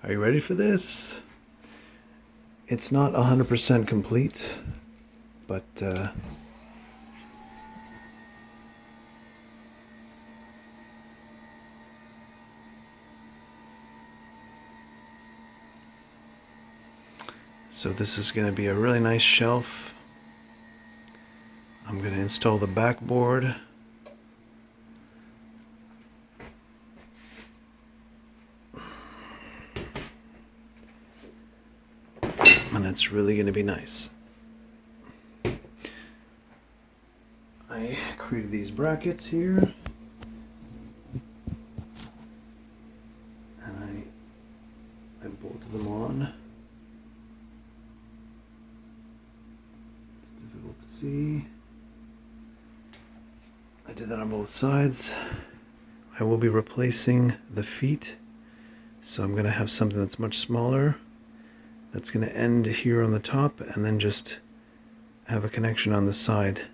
Are you ready for this? It's not 100% complete, but so this is going to be a really nice shelf. I'm going to install the backboard. And it's really going to be nice. I created these brackets here. And I bolted them on. It's difficult to see. I did that on both sides. I will be replacing the feet. So I'm going to have something that's much smaller. That's going to end here on the top and then just have a connection on the side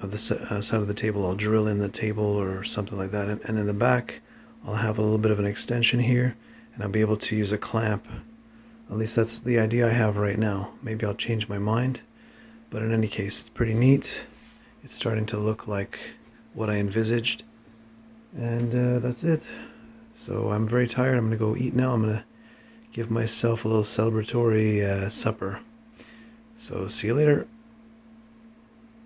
of the side of the table. I'll drill in the table or something like that, and in the back I'll have a little bit of an extension here, and I'll be able to use a clamp. At least that's the idea I have right now. Maybe I'll change my mind, but in any case, it's pretty neat. It's starting to look like what I envisaged, and that's it. So I'm very tired. I'm gonna go eat now. I'm gonna give myself a little celebratory supper. So see you later.